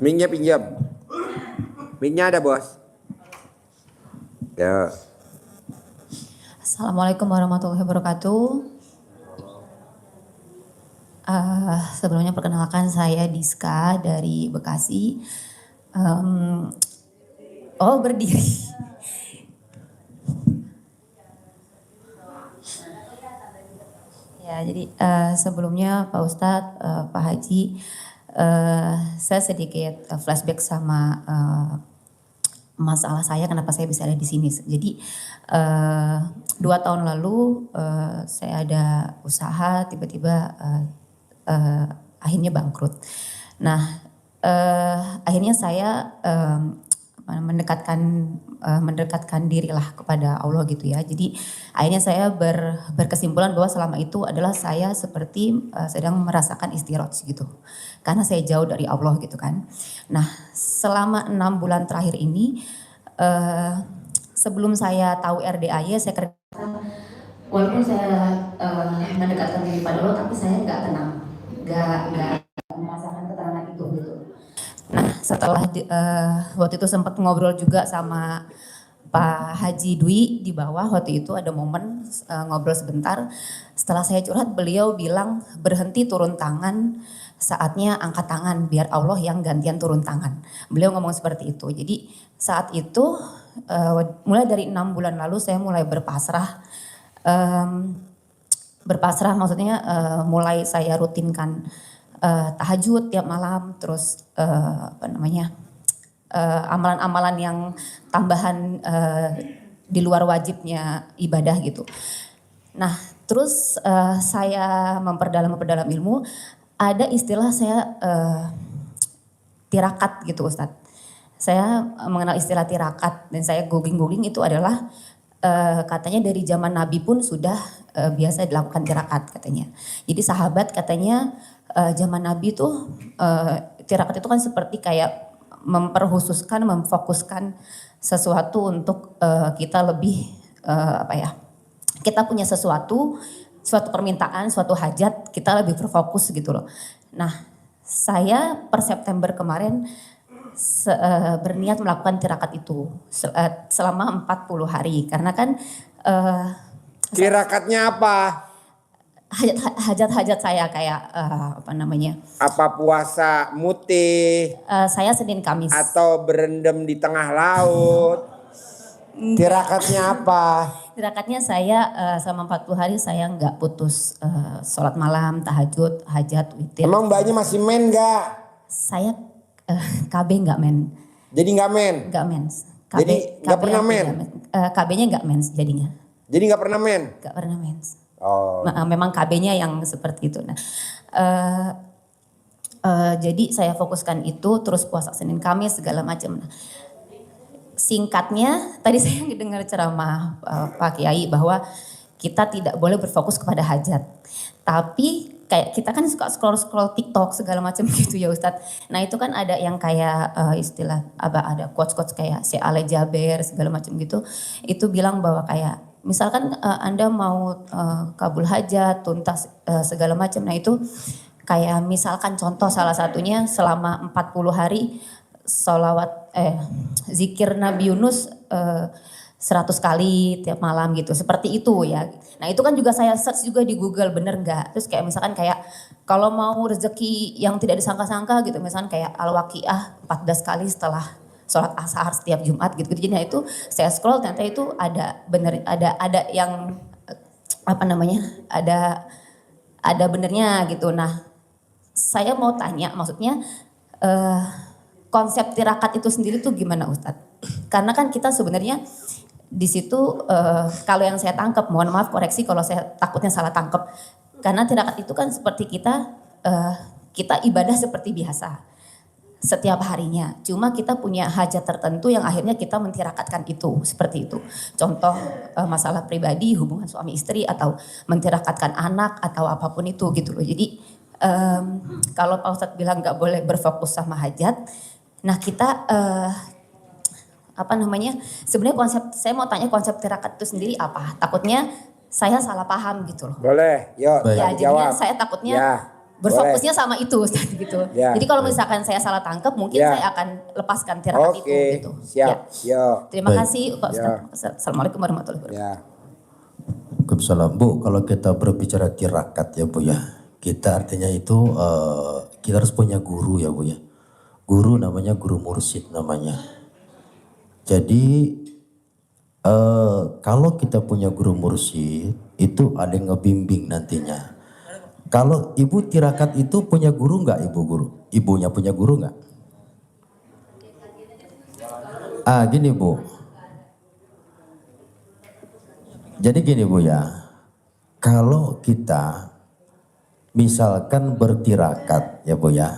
Mic-nya pinjam. Mic-nya ada, Bos. Ya. Assalamualaikum warahmatullahi wabarakatuh. Sebelumnya perkenalkan saya Diska dari Bekasi. Berdiri. Ya, jadi sebelumnya Pak Ustadz, Pak Haji, saya sedikit flashback sama masalah saya, kenapa saya bisa ada di sini. Jadi 2 tahun lalu saya ada usaha, tiba-tiba akhirnya bangkrut. Nah, akhirnya saya mendekatkan dirilah kepada Allah gitu ya. Jadi akhirnya saya berkesimpulan bahwa selama itu adalah saya seperti sedang merasakan istiraj gitu. Karena saya jauh dari Allah gitu kan. Nah, selama 6 bulan terakhir ini sebelum saya tahu RDAY saya kerja, walaupun saya mendekatkan diri pada Allah, tapi saya nggak tenang, nggak merasakan ketenangan itu gitu. Nah, setelah waktu itu sempat ngobrol juga sama Pak Haji Dwi di bawah, waktu itu ada momen ngobrol sebentar. Setelah saya curhat, beliau bilang berhenti turun tangan, saatnya angkat tangan biar Allah yang gantian turun tangan. Beliau ngomong seperti itu. Jadi saat itu mulai dari 6 bulan lalu saya mulai berpasrah. Berpasrah maksudnya mulai saya rutinkan tahajud tiap malam, terus amalan-amalan yang tambahan di luar wajibnya ibadah gitu. Nah, terus saya memperdalam ilmu, ada istilah saya tirakat gitu Ustadz. Saya mengenal istilah tirakat dan saya googling itu adalah katanya dari zaman Nabi pun sudah biasa dilakukan tirakat katanya. Jadi sahabat katanya zaman Nabi tuh tirakat itu kan seperti kayak memperhususkan, memfokuskan sesuatu untuk kita lebih kita punya suatu permintaan, suatu hajat, kita lebih berfokus gitu loh. Nah, saya per September kemarin berniat melakukan tirakat itu selama 40 hari karena kan tirakatnya apa? Hajat-hajat saya kayak apa puasa mutih? Saya Senin Kamis. Atau berendam di tengah laut? Tirakatnya apa? Tirakatnya saya selama 40 hari saya nggak putus sholat malam, tahajud, hajat, witir. Emang mbaknya masih men nggak? Saya KB nggak men. Jadi nggak men? Nggak mens. Jadi nggak pernah men? KB-nya nggak mens jadinya. Jadi nggak pernah men? Nggak pernah mens. Oh. Memang KB-nya yang seperti itu. Nah, jadi saya fokuskan itu, terus puasa Senin Kamis segala macam. Nah, singkatnya, tadi saya dengar ceramah Pak Kiai bahwa kita tidak boleh berfokus kepada hajat. Tapi kayak kita kan suka scroll TikTok segala macam gitu ya Ustadz. Nah itu kan ada yang kayak istilah ada quotes kayak si Ale Jaber segala macam gitu. Itu bilang bahwa kayak misalkan Anda mau kabul hajat, tuntas segala macam. Nah itu kayak misalkan contoh salah satunya selama 40 hari zikir Nabi Yunus 100 kali tiap malam gitu, seperti itu ya. Nah itu kan juga saya search juga di Google, bener nggak? Terus kayak misalkan kayak kalau mau rezeki yang tidak disangka-sangka gitu, misalkan kayak Al-Waqiah 14 kali setelah sholat ashar setiap Jumat gitu. Jadi nah itu saya scroll ternyata itu ada bener, ada yang ada benernya gitu. Nah saya mau tanya maksudnya konsep tirakat itu sendiri tuh gimana Ustadz? Karena kan kita sebenarnya di situ kalau yang saya tangkap, mohon maaf koreksi kalau saya takutnya salah tangkap. Karena tirakat itu kan seperti kita ibadah seperti biasa setiap harinya. Cuma kita punya hajat tertentu yang akhirnya kita mentirakatkan itu, seperti itu. Contoh masalah pribadi, hubungan suami istri atau mentirakatkan anak atau apapun itu gitu loh. Jadi kalau Pak Ustadz bilang nggak boleh berfokus sama hajat, nah kita sebenarnya saya mau tanya konsep tirakat itu sendiri apa? Takutnya saya salah paham gitu loh. Boleh, yuk ya, jawab. Saya takutnya berfokusnya sama itu Ustaz gitu. Ya. Jadi kalau misalkan saya salah tangkap mungkin Ya. saya akan lepaskan tirakat itu Oke, gitu. siap. Yo. Terima Baik. kasih Pak Ustaz. Assalamualaikum warahmatullahi wabarakatuh. Ya. Waalaikumsalam. Bu, kalau kita berbicara tirakat ya Bu ya, kita artinya itu kita harus punya guru ya Bu ya. Guru namanya guru mursyid namanya. Jadi kalau kita punya guru mursyid itu ada yang ngebimbing nantinya. Kalau ibu tirakat itu punya guru nggak ibu guru? Ibunya punya guru nggak? Gini Bu. Jadi gini Bu ya, kalau kita misalkan bertirakat ya Bu ya,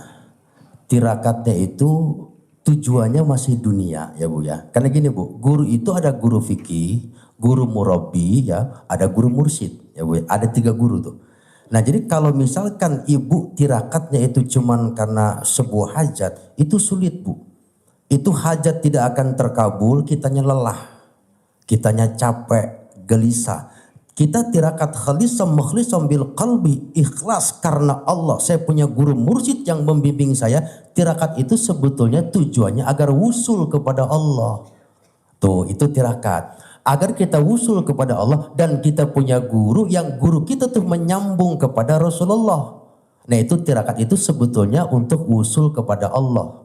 tirakatnya itu tujuannya masih dunia ya Bu ya. Karena gini Bu, guru itu ada guru fikih, guru murabi ya, ada guru mursyid ya Bu ya. Ada 3 guru tuh. Nah jadi kalau misalkan ibu tirakatnya itu cuman karena sebuah hajat, itu sulit Bu. Itu hajat tidak akan terkabul, kitanya lelah, kitanya capek, gelisah. Kita tirakat khalisam mukhlisam bil qalbi, ikhlas karena Allah. Saya punya guru mursyid yang membimbing saya. Tirakat itu sebetulnya tujuannya agar wusul kepada Allah. Tuh, itu tirakat. Agar kita wusul kepada Allah dan kita punya guru yang guru kita tuh menyambung kepada Rasulullah. Nah, itu tirakat itu sebetulnya untuk wusul kepada Allah.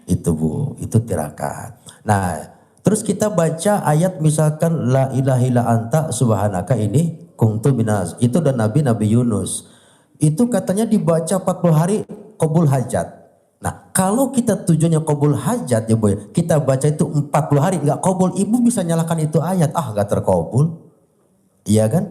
Itu Bu, itu tirakat. Nah, terus kita baca ayat misalkan la ilaha illa anta subhanaka ini kuntu minaz. Itu dan Nabi Yunus. Itu katanya dibaca 40 hari qabul hajat. Nah, kalau kita tujuannya qabul hajat ya Bu, kita baca itu 40 hari enggak qabul, ibu bisa nyalakan itu ayat, enggak terkabul. Iya kan?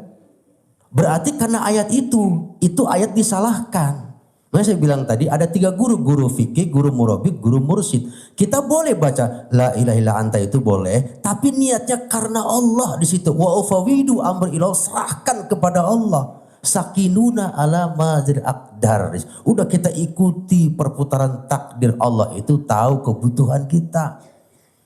Berarti karena ayat itu ayat disalahkan. Nah saya bilang tadi ada 3 guru, guru fikih, guru murabi, guru mursyid. Kita boleh baca la ilaha illa anta itu boleh, tapi niatnya karena Allah di situ. Wa ufawidu amri ilallah, serahkan kepada Allah. Sakinuna ala mazir aqdar. Udah kita ikuti perputaran takdir Allah itu, tahu kebutuhan kita.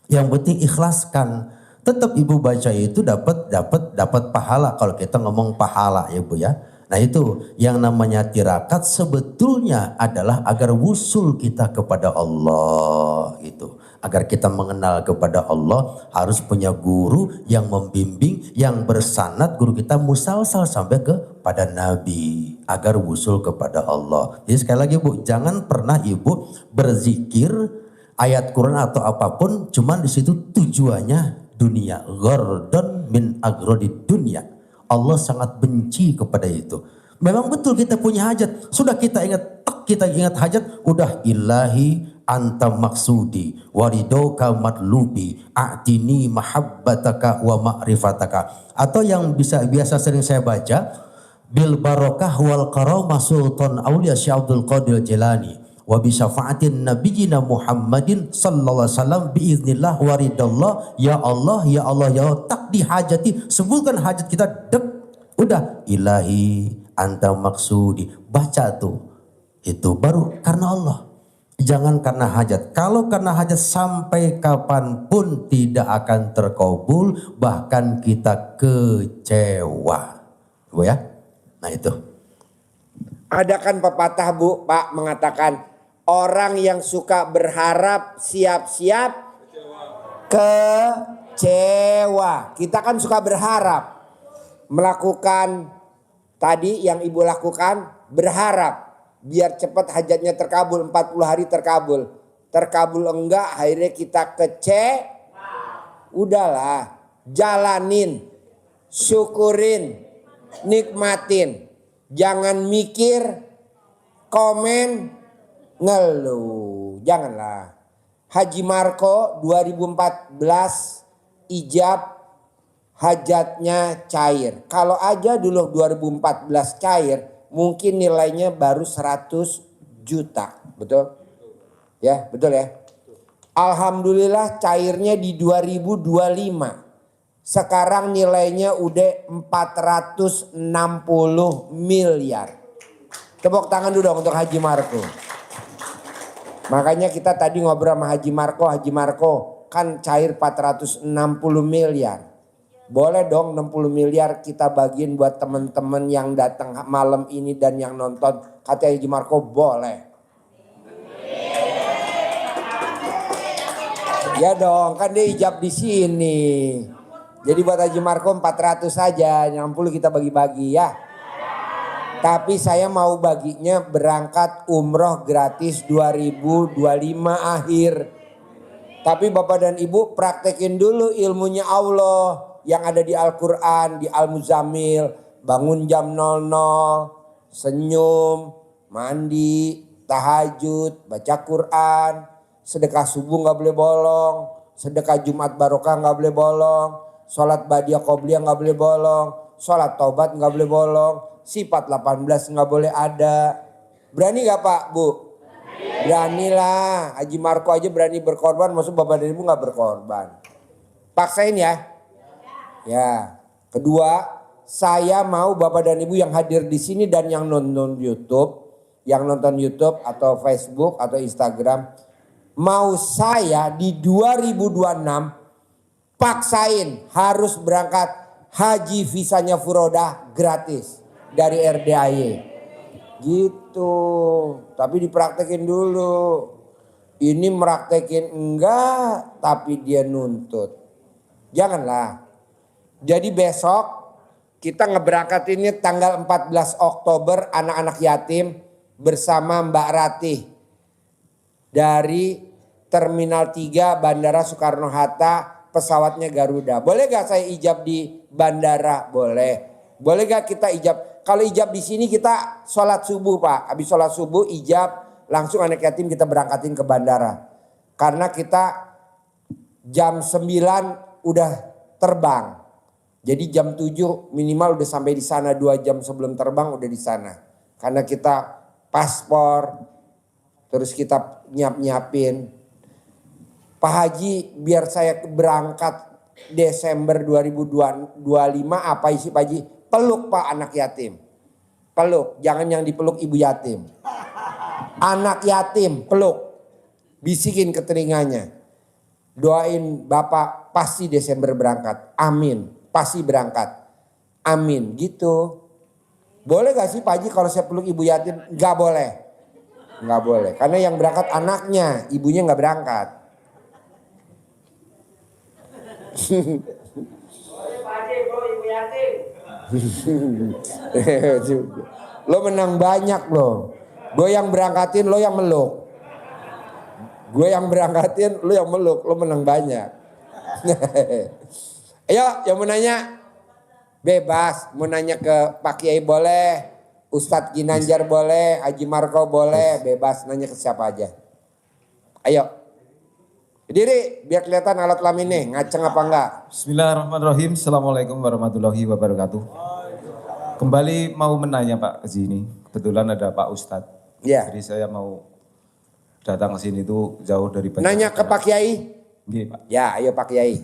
Yang penting ikhlaskan. Tetap ibu baca itu dapat pahala kalau kita ngomong pahala ya Bu ya. Nah itu yang namanya tirakat sebetulnya adalah agar wusul kita kepada Allah itu. Agar kita mengenal kepada Allah harus punya guru yang membimbing, yang bersanad guru kita musalsal sampai kepada Nabi. Agar wusul kepada Allah. Jadi sekali lagi Bu, jangan pernah ibu berzikir ayat Quran atau apapun cuman di situ tujuannya dunia. Ghardon min agrodid dunia. Allah sangat benci kepada itu. Memang betul kita punya hajat. Sudah kita ingat hajat. Udah ilahi anta maksudi. Waridoka matlubi. A'tini mahabbataka wa ma'rifataka. Atau yang biasa sering saya baca. Bil barokah wal karamah sultan awliya Syekh Abdul Qadir Jilani. Wa bi syafaatin nabiyina Muhammadin sallallahu alaihi wasallam biiznillah waridallah ya Allah ya Allah ya Allah takdi hajati, sebutkan hajat kita udah ilahi anta maksudi, baca tuh itu baru karena Allah, jangan karena hajat. Kalau karena hajat sampai kapanpun tidak akan terkabul, bahkan kita kecewa Bu ya. Nah itu Ada kan pepatah Bu, Pak mengatakan orang yang suka berharap siap-siap kecewa. Kita kan suka berharap. Melakukan tadi yang ibu lakukan, berharap. Biar cepat hajatnya terkabul, 40 hari terkabul. Terkabul enggak, akhirnya kita kecewa. Udahlah, jalanin, syukurin, nikmatin. Jangan mikir, komen, ngeluh. Janganlah. Haji Marko 2014 ijab hajatnya cair. Kalau aja dulu 2014 cair, mungkin nilainya baru 100 juta. Betul? Ya, betul ya? Alhamdulillah cairnya di 2025. Sekarang nilainya udah 460 miliar. Tepuk tangan dulu dong untuk Haji Marko. Makanya kita tadi ngobrol sama Haji Marko kan cair 460 miliar. Boleh dong 60 miliar kita bagiin buat teman-teman yang datang malam ini dan yang nonton. Kata Haji Marco boleh. Ya dong, kan dia ijab di sini. Jadi buat Haji Marco 400 saja, yang 60 kita bagi-bagi ya. Tapi saya mau baginya berangkat umroh gratis 2025 akhir. Tapi Bapak dan Ibu praktekin dulu ilmunya Allah yang ada di Al-Quran, di Al-Muzammil. Bangun jam 00, senyum, mandi, tahajud, baca Quran. Sedekah subuh gak boleh bolong. Sedekah Jumat Barokah gak boleh bolong. Sholat Badiah Qobliyah gak boleh bolong. Sholat Taubat gak boleh bolong. Sifat 18 gak boleh ada. Berani gak Pak, Bu? Beranilah. Haji Marco aja berani berkorban, maksud Bapak dan Ibu gak berkorban. Paksain ya. Ya. Kedua, saya mau Bapak dan Ibu yang hadir di sini dan yang nonton YouTube, atau Facebook atau Instagram, mau saya di 2026 paksain harus berangkat haji visanya Furoda gratis dari RDAY. Gitu. Tapi dipraktekin dulu. Ini meraktekin enggak, tapi dia nuntut. Janganlah. Jadi besok kita ngeberangkatinnya tanggal 14 Oktober anak-anak yatim bersama Mbak Ratih dari Terminal 3 Bandara Soekarno-Hatta, pesawatnya Garuda. Boleh gak saya ijab di bandara? Boleh. Boleh gak kita ijab? Kalau ijab di sini kita sholat subuh Pak. Habis sholat subuh ijab langsung anak yatim kita berangkatin ke bandara. Karena kita jam 9 udah terbang. Jadi jam 7 minimal udah sampai di sana, 2 jam sebelum terbang udah di sana. Karena kita paspor, terus kita nyiapin. Pak Haji biar saya berangkat Desember 2025 apa isi Pak Haji? Peluk Pak anak yatim. Peluk, jangan yang dipeluk ibu yatim. Anak yatim peluk. Bisikin ke telinganya. Doain Bapak pasti Desember berangkat. Amin. Pasti berangkat. Amin. Gitu. Boleh gak sih Pak Haji kalau saya peluk ibu yatim? Gak boleh. Gak boleh. Karena yang berangkat anaknya. Ibunya gak berangkat. Lo menang banyak lo. Gue yang berangkatin, lo yang meluk. Gue yang berangkatin, lo yang meluk. Lo menang banyak. Ayo yang mau nanya. Bebas. Mau nanya ke Pak Kiai boleh. Ustadz Ginanjar boleh. Haji Marco boleh. Bebas nanya ke siapa aja. Ayo. Berdiri biar kelihatan alat kelaminnya. Ngaceng apa enggak? Bismillahirrahmanirrahim. Assalamualaikum warahmatullahi wabarakatuh. Kembali mau menanya Pak ke sini. Kebetulan ada Pak Ustadz. Ya. Jadi saya mau datang ke sini itu jauh dari Banjarnegara. Nanya ke Pak Kiai? Iya Pak. Ya, ayo Pak Kiai.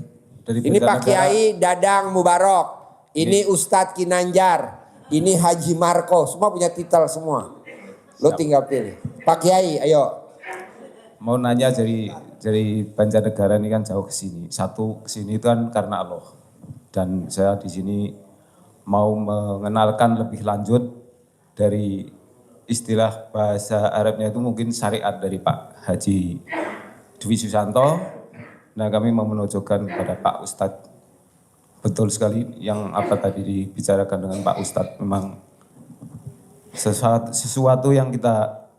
Dari Ini Pak Banjarnegara. Kiai Dadang Mubarok. Ini Ustadz Ginanjar. Ini Haji Marco. Semua punya titel semua. Lo tinggal pilih. Pak Kiai, ayo. Mau nanya dari Banjarnegara ini kan jauh ke sini. Satu ke sini itu kan karena Allah. Dan saya di sini mau mengenalkan lebih lanjut dari istilah bahasa Arabnya itu mungkin syariat dari Pak Haji Dwi Susanto. Nah kami mau menunjukkan kepada Pak Ustadz. Betul sekali yang apa tadi dibicarakan dengan Pak Ustadz. Memang sesuatu yang kita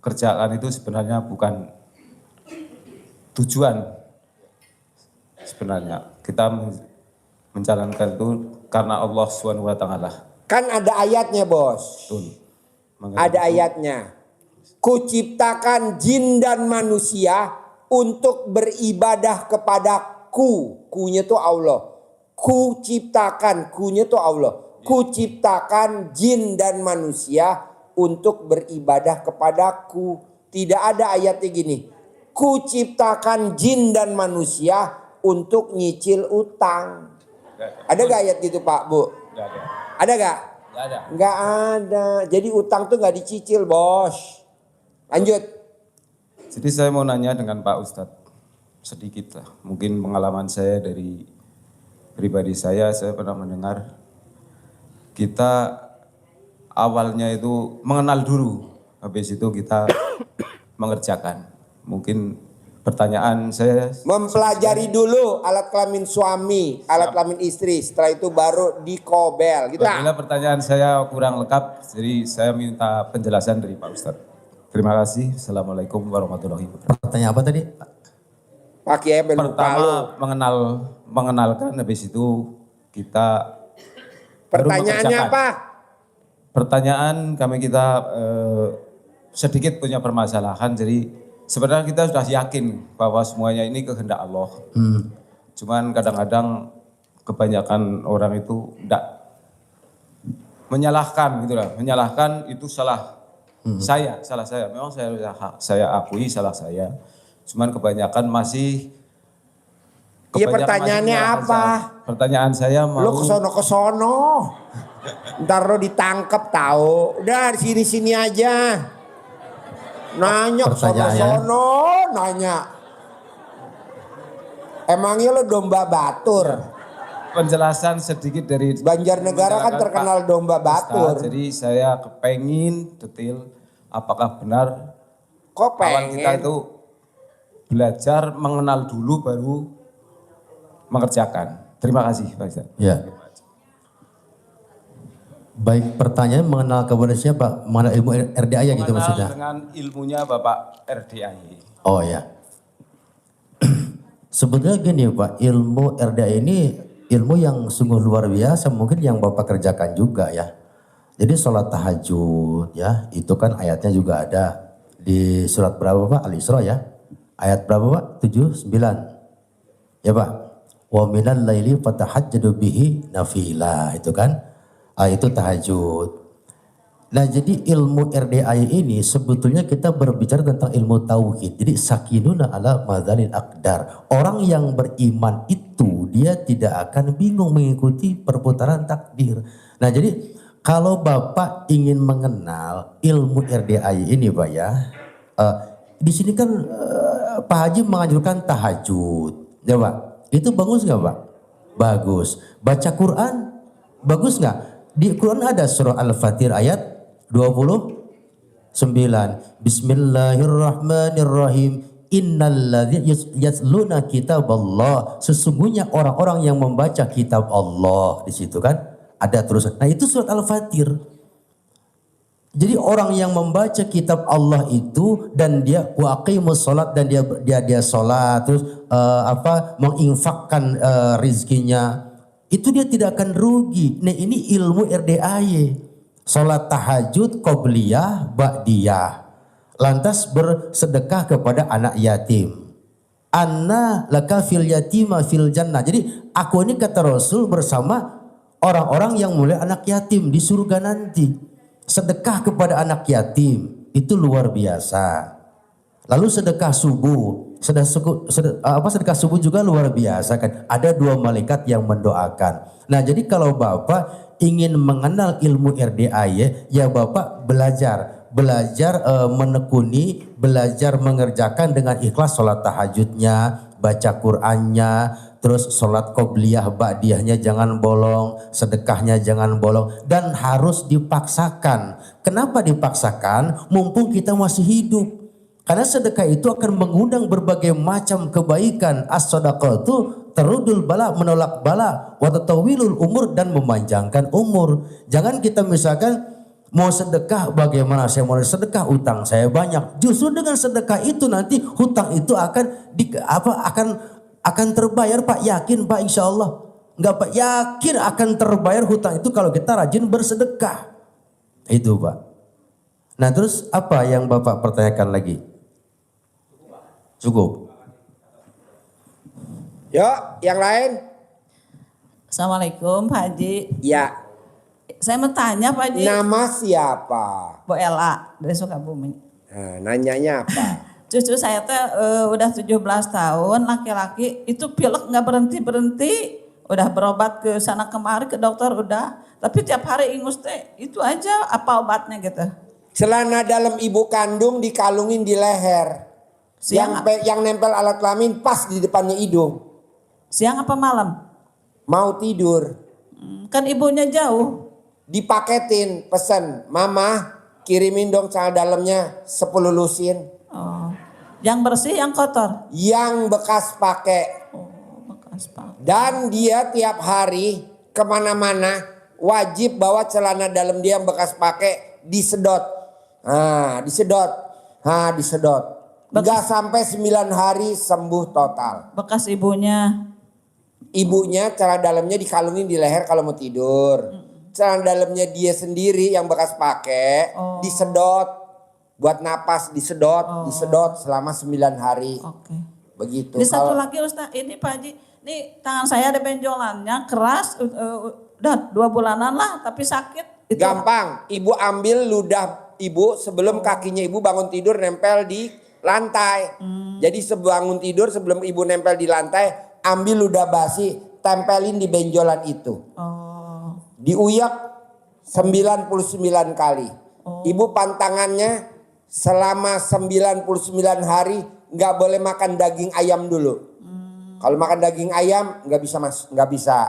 kerjakan itu sebenarnya bukan tujuan. Sebenarnya kita menjalankan itu karena Allah SWT. Kan ada ayatnya bos. Betul. Ada ayatnya. Kuciptakan jin dan manusia untuk beribadah kepadaku. Kunya tuh Allah. Kuciptakan, kunya tuh Allah. Kuciptakan jin dan manusia untuk beribadah kepadaku. Tidak ada ayatnya gini. Kuciptakan jin dan manusia untuk nyicil utang. Ada gak ayat gitu Pak Bu? Gak ada. Ada gak? Gak ada. Gak ada. Jadi utang tuh gak dicicil bos. Lanjut. Jadi saya mau nanya dengan Pak Ustadz sedikit lah. Mungkin pengalaman saya dari pribadi saya pernah mendengar kita awalnya itu mengenal dulu, habis itu kita mengerjakan. Mungkin pertanyaan saya Mempelajari dulu alat kelamin suami, alat kelamin istri, setelah itu baru dikobel gitu. apabila pertanyaan saya kurang lengkap, jadi saya minta penjelasan dari Pak Ustadz. Terima kasih. Assalamualaikum warahmatullahi wabarakatuh. Pertanyaan apa tadi? Pak Kiai lupa lu. Pertama mengenalkan, habis itu kita baru Pertanyaannya mengerjakan. apa? Pertanyaan kita sedikit punya permasalahan, jadi sebenarnya kita sudah yakin bahwa semuanya ini kehendak Allah. Cuman kadang-kadang kebanyakan orang itu tidak menyalahkan gitu lah, menyalahkan itu salah salah saya. Memang saya akui salah saya. Cuman kebanyakan masih Iya, pertanyaannya apa? Pertanyaan saya mau Lu kesono. Ntar lo ditangkep tahu. Udah di sini aja. Nanya kesono, nanya. Emangnya lo domba batur? penjelasan sedikit dari Banjarnegara kan terkenal Pak domba Ustadz. batur. Jadi saya kepengin detail apakah benar Kok awal kita pengen? itu belajar mengenal dulu baru mengerjakan. Terima kasih Pak Ustadz. Ya. Baik, pertanyaan mengenal kepada siapa? Mengenal ilmu RDA gitu Mengenal maksudnya? dengan ilmunya Bapak RDAI. Oh ya. Sebetulnya gini Pak, ilmu RDA ini ilmu yang sungguh luar biasa, mungkin yang Bapak kerjakan juga ya. Jadi sholat tahajud ya, itu kan ayatnya juga ada di surat berapa Pak? Al-Isra ya. Ayat berapa Pak? 7, 9. Ya Pak. Wa minal laili fatahajjadu bihi nafila, itu kan. Itu tahajud. Nah jadi ilmu RDA ini sebetulnya kita berbicara tentang ilmu tauhid. Jadi sakinuna ala madzalil aqdar. Orang yang beriman itu dia tidak akan bingung mengikuti perputaran takdir. Nah jadi kalau Bapak ingin mengenal ilmu RDA ini Pak ya. Di sini kan Pak Haji menganjurkan tahajud. Ya Pak. Itu bagus nggak Pak? Bagus. Baca Quran bagus nggak? Di Quran ada surah Al-Fatir ayat 29. Bismillahirrahmanirrahim. Innalladzina yatluna kitaballah. Sesungguhnya orang-orang yang membaca kitab Allah, di situ kan ada terus. Nah, itu surat Al-Fatir. Jadi orang yang membaca kitab Allah itu dan dia waqimus salat dan dia salat terus menginfakkan rizkinya, itu dia tidak akan rugi. Nah ini ilmu RDAY. Salat tahajud, qobliyah, ba'diyah. Lantas bersedekah kepada anak yatim. Anna laka fil yatima fil jannah. Jadi aku ini kata Rasul bersama orang-orang yang mulai anak yatim di surga nanti. Sedekah kepada anak yatim itu luar biasa. Lalu sedekah subuh. Sedekah subuh juga luar biasa kan. Ada 2 malaikat yang mendoakan. Nah jadi kalau Bapak ingin mengenal ilmu RDA ya Bapak belajar menekuni, belajar mengerjakan dengan ikhlas sholat tahajudnya, baca Qur'annya, terus sholat qobliyah ba'diyahnya jangan bolong, sedekahnya jangan bolong, dan harus dipaksakan. Kenapa dipaksakan? Mumpung kita masih hidup. Karena sedekah itu akan mengundang berbagai macam kebaikan. As-shadaqatu terudul bala, menolak bala, wa tatawilul umur, dan memanjangkan umur. Jangan kita misalkan mau sedekah, bagaimana saya mau sedekah, utang saya banyak. Justru dengan sedekah itu nanti hutang itu akan terbayar Pak, yakin Pak, insya Allah. Enggak Pak, yakin akan terbayar hutang itu kalau kita rajin bersedekah. Itu Pak. Nah terus apa yang Bapak pertanyakan lagi? Cukup. Yuk, yang lain? Assalamualaikum Pak Haji. Ya. Saya mau tanya Pak Haji. Nama siapa? Bu Ella dari Sukabumi. Nah, nanyanya apa? Cucu saya teh udah 17 tahun, laki-laki, itu pilek nggak berhenti. Udah berobat ke sana kemari ke dokter udah. Tapi tiap hari ingus teh itu aja, apa obatnya gitu. Celana dalam ibu kandung dikalungin di leher. Siang, Yang nempel alat kelamin pas di depannya hidung. siang apa malam? mau tidur. Kan ibunya jauh. Dipaketin, pesen, mama kirimin dong celana dalamnya 10 lusin. Oh. Yang bersih, yang kotor. Yang bekas pakai. Oh, bekas pak. Dan dia tiap hari kemana-mana wajib bawa celana dalam dia yang bekas pakai disedot. Disedot. Disedot. Enggak sampai 9 hari sembuh total. Bekas ibunya. Ibunya celana dalamnya dikalungin di leher kalau mau tidur. Celana dalamnya dia sendiri yang bekas pakai disedot. Buat napas disedot selama 9 hari. Oke. Begitu. Ini satu lagi Ustaz, ini Pak Haji, ini tangan saya ada benjolannya keras, udah 2 bulanan lah tapi sakit. Itu Gampang, ibu ambil ludah ibu sebelum kakinya ibu bangun tidur nempel di lantai. Jadi bangun tidur sebelum ibu nempel di lantai, ambil ludah basi, tempelin di benjolan itu. Diuyak 99 kali. Ibu pantangannya selama 99 hari nggak boleh makan daging ayam dulu. Kalau makan daging ayam nggak bisa.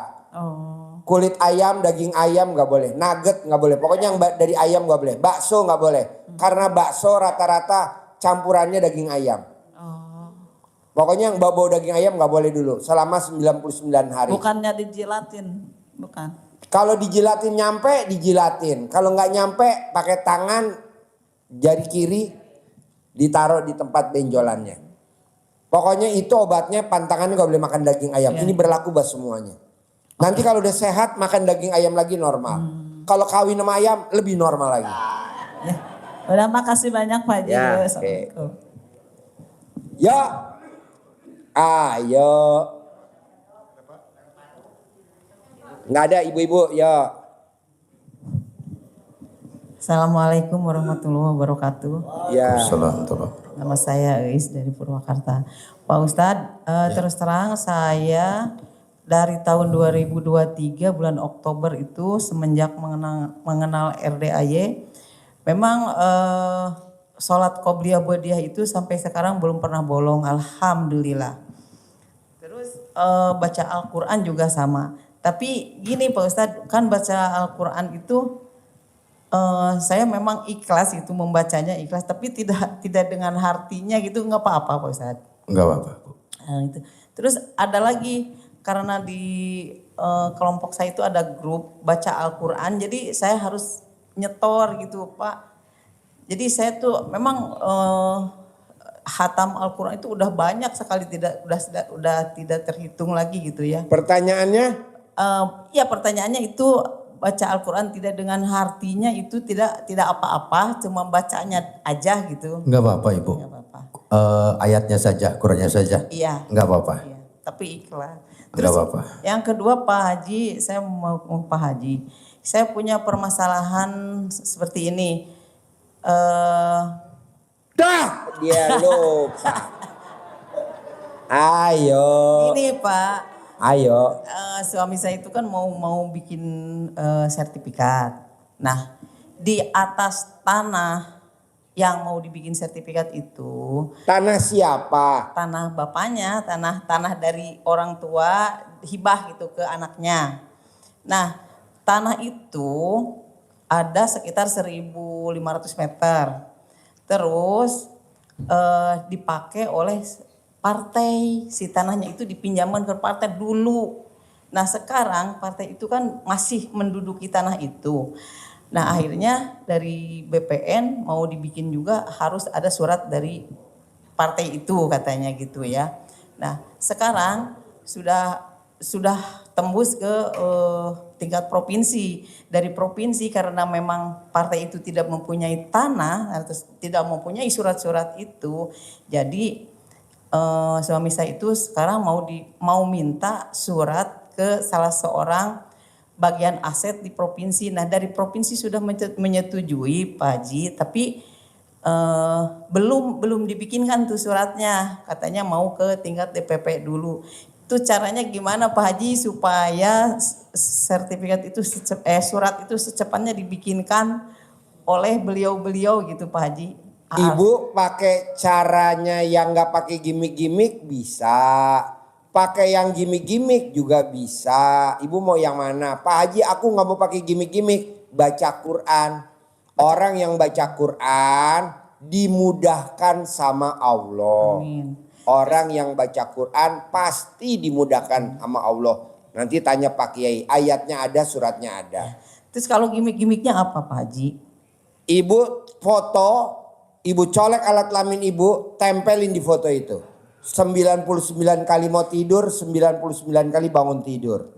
Kulit ayam, daging ayam nggak boleh. Nugget nggak boleh. Pokoknya yang dari ayam nggak boleh. Bakso nggak boleh. Karena bakso rata-rata campurannya daging ayam. Pokoknya yang bau daging ayam nggak boleh dulu selama 99 hari. bukannya dijilatin, bukan. Kalau dijilatin nyampe, dijilatin. Kalau nggak nyampe, pakai tangan jari kiri ditaruh di tempat benjolannya. Pokoknya itu obatnya, pantangan nggak boleh makan daging ayam. Ini berlaku buat semuanya. Nanti kalau udah sehat makan daging ayam lagi normal. Kalau kawin sama ayam lebih normal lagi. Ya. Udah, makasih banyak Pak Haji. Ya, Assalamualaikum. Yo, ayo. Nggak ada ibu-ibu, yo. Assalamualaikum warahmatullahi wabarakatuh. Ya. Assalamualaikum. Nama saya Eis dari Purwakarta. Pak Ustadz, terus terang saya dari tahun 2023 bulan Oktober itu semenjak mengenal RDAY, memang sholat qobliyah badiah itu sampai sekarang belum pernah bolong, alhamdulillah. Terus baca Al-Quran juga sama. Tapi gini Pak Ustadz, kan baca Al-Quran itu saya memang ikhlas itu membacanya ikhlas, tapi tidak dengan artinya gitu, nggak apa-apa Pak Ustadz. Enggak apa-apa, Bu. Itu. Terus ada lagi, karena di kelompok saya itu ada grup baca Al-Quran, jadi saya harus nyetor gitu Pak. Jadi saya tuh memang hatam Al-Quran itu udah banyak sekali, udah tidak terhitung lagi gitu ya. Pertanyaannya? Ya pertanyaannya itu baca Al-Quran tidak dengan artinya itu tidak apa-apa, cuma bacanya aja gitu. Enggak apa-apa, Ibu. Nggak apa-apa. Ayatnya saja, Qurannya saja. Iya. Enggak apa-apa. Iya, tapi ikhlas. Enggak apa-apa. Yang kedua Pak Haji, saya mau Pak Haji, saya punya permasalahan seperti ini. Dah, dia lupa. Ayo. Ini Pak, Ayo. suami saya itu kan mau bikin sertifikat. Nah, di atas tanah yang mau dibikin sertifikat itu, Tanah siapa? tanah bapaknya, tanah dari orang tua hibah gitu ke anaknya. Nah, tanah itu ada sekitar 1.500 meter. Terus dipakai oleh partai, si tanahnya itu dipinjamkan ke partai dulu. Nah sekarang partai itu kan masih menduduki tanah itu. Nah akhirnya dari BPN mau dibikin juga harus ada surat dari partai itu katanya gitu ya. Nah sekarang sudah tembus ke tingkat provinsi. Dari provinsi karena memang partai itu tidak mempunyai tanah atau tidak mempunyai surat-surat itu, jadi suami saya itu sekarang mau minta surat ke salah seorang bagian aset di provinsi. Nah dari provinsi sudah menyetujui Pak Haji, tapi belum dibikinkan tuh suratnya, katanya mau ke tingkat DPP dulu. Itu caranya gimana Pak Haji supaya sertifikat itu surat itu secepatnya dibikinkan oleh beliau-beliau gitu Pak Haji? Ibu pakai caranya yang nggak pakai gimmick-gimmick bisa. pakai yang gimmick-gimmick juga bisa. Ibu mau yang mana? Pak Haji, aku nggak mau pakai gimmick-gimmick. Baca Quran. Orang yang baca Quran dimudahkan sama Allah. Amin. Orang yang baca Quran pasti dimudahkan sama Allah. Nanti tanya Pak Kiai, ayatnya ada, suratnya ada. Terus kalau gimmick-gimmicknya apa Pak Haji? Ibu foto, ibu colek alat kelamin ibu, tempelin di foto itu. 99 kali mau tidur, 99 kali bangun tidur.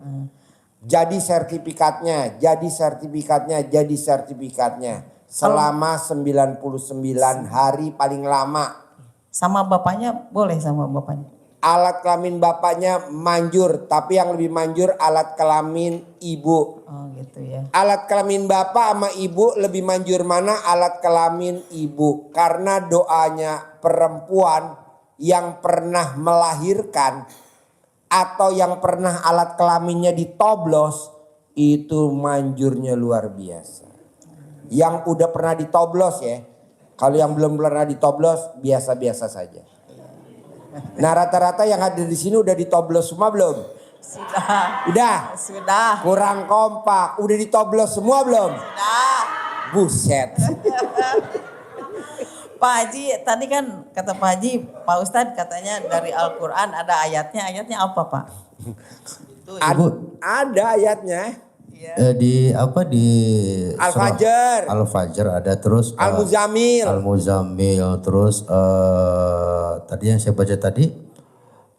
Jadi sertifikatnya, jadi sertifikatnya, jadi sertifikatnya. Selama 99 hari paling lama. Sama bapaknya boleh sama bapaknya? Alat kelamin bapaknya manjur, tapi yang lebih manjur alat kelamin ibu. Oh gitu ya. Alat kelamin bapak sama ibu lebih manjur mana? Alat kelamin ibu. Karena doanya perempuan yang pernah melahirkan atau yang pernah alat kelaminnya ditoblos itu manjurnya luar biasa. Yang udah pernah ditoblos ya. Kalau yang belum pernah ditoblos biasa-biasa saja. Nah rata-rata yang hadir di sini udah ditoblos semua belum? Sudah. Udah. Sudah. Kurang kompak. Udah ditoblos semua belum? Sudah. Buset. Pak Haji, tadi kan kata Pak Haji, Pak Ustadz katanya dari Al-Quran ada ayatnya. Ayatnya apa Pak? Ada ayatnya. Di apa di Al-Fajr. Al-Fajr ada terus Al-Muzammil. Al-Muzammil terus tadi yang saya baca tadi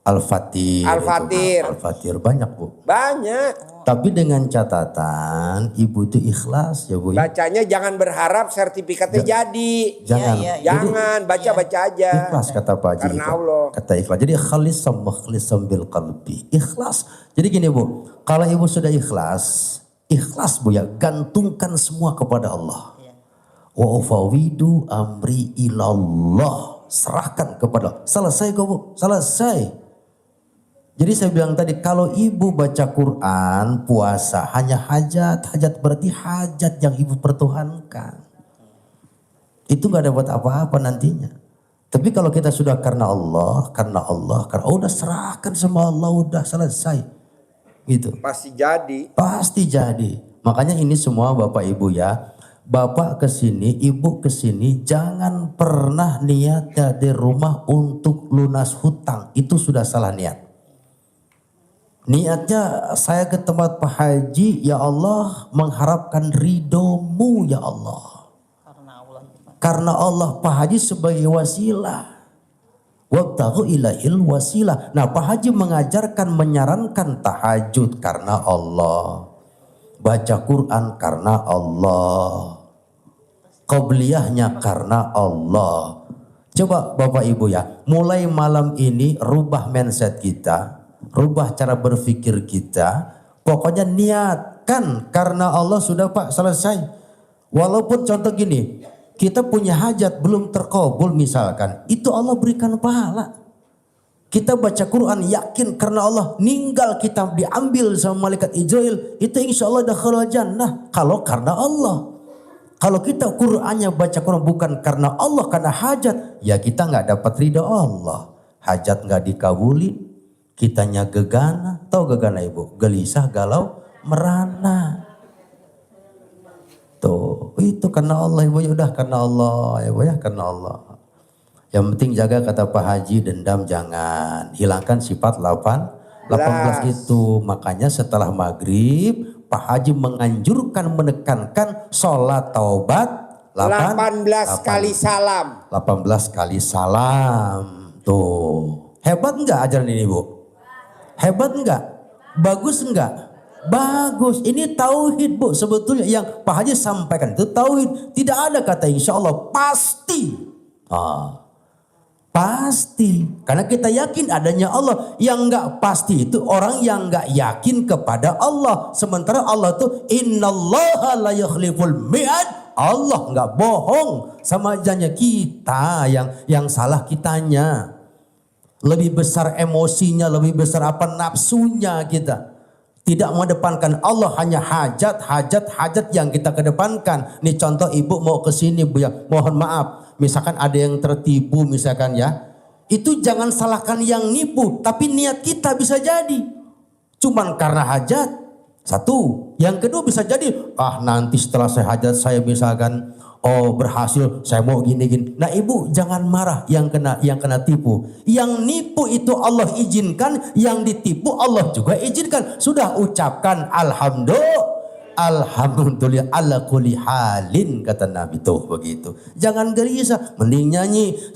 Al-Fatir. Al-Fatir. Al-Fatir banyak Bu. Banyak. Tapi dengan catatan ibu itu ikhlas ya Bu. Ya? Bacanya jangan berharap sertifikatnya jadi. Jangan. Iya, iya. Jangan baca-baca aja. Ikhlas kata Pak Haji. Karena Allah. Kata ikhlas. Jadi khalisam mukhlisam bil qalbi. Ikhlas. Jadi gini Bu, kalau ibu sudah ikhlas Bu ya, gantungkan semua kepada Allah. Wa ufawidu amri ilallah. Serahkan kepada Allah. Selesai kok Bu, selesai. Jadi saya bilang tadi kalau ibu baca Quran, puasa hanya hajat berarti hajat yang ibu pertuhankan. Itu gak dapat apa-apa nantinya. Tapi kalau kita sudah karena Allah, udah serahkan sama Allah, udah selesai. Gitu. Pasti jadi. Pasti jadi. Makanya ini semua Bapak Ibu ya. Bapak kesini, Ibu kesini, jangan pernah niat dari rumah untuk lunas hutang. Itu sudah salah niat. Niatnya saya ke tempat Pak Haji, ya Allah mengharapkan ridhomu ya Allah. Karena Allah Pak Haji sebagai wasilah. Wabtaghu ilaihil wasilah. Nah Pak Haji mengajarkan, menyarankan tahajud karena Allah. Baca Quran karena Allah. Qobliyahnya karena Allah. Coba Bapak Ibu ya, mulai malam ini rubah mindset kita. Rubah cara berpikir kita. Pokoknya niatkan karena Allah sudah Pak selesai. Walaupun contoh gini, kita punya hajat belum terkabul misalkan, itu Allah berikan pahala. Kita baca Quran yakin karena Allah, ninggal kita diambil sama malaikat Israel, itu insya Allah dakhala jannah. Kalau karena Allah. Kalau kita Qurannya baca Quran bukan karena Allah, karena hajat, ya kita nggak dapat ridha Allah. Hajat nggak dikabuli, kitanya gegana. Tahu gegana Ibu? Gelisah, galau, merana. Tuh, itu karena Allah Ibu, ya udah karena Allah Ibu ya, karena Allah. Yang penting jaga kata Pak Haji, dendam jangan. Hilangkan sifat 18 itu. Makanya setelah maghrib Pak Haji menganjurkan, menekankan sholat taubat 18 kali salam. 18 kali salam. Tuh. Hebat enggak ajaran ini Bu? Hebat enggak? Bagus enggak? Bagus. Ini tauhid Bu. Sebetulnya yang Pak Haji sampaikan itu tauhid. Tidak ada kata insya Allah. Pasti. Pasti. Karena kita yakin adanya Allah. Yang enggak pasti itu orang yang enggak yakin kepada Allah. Sementara Allah itu innallaha la yukhliful mi'ad. Allah enggak bohong sama janji kita yang salah kitanya. Lebih besar emosinya, lebih besar apa nafsunya kita. Tidak mengedepankan Allah, hanya hajat yang kita kedepankan. Nih contoh ibu mau ke sini Bu ya, mohon maaf. Misalkan ada yang tertipu misalkan ya. Itu jangan salahkan yang nipu, tapi niat kita bisa jadi. Cuman karena hajat, satu. Yang kedua bisa jadi, nanti setelah saya hajat saya misalkan berhasil, saya mau gini-gini. Nah ibu jangan marah yang kena tipu. Yang nipu itu Allah izinkan, yang ditipu Allah juga izinkan. Sudah ucapkan alhamdulillah ala kulli halin, kata Nabi tuh begitu. Jangan gelisah, mending nyanyi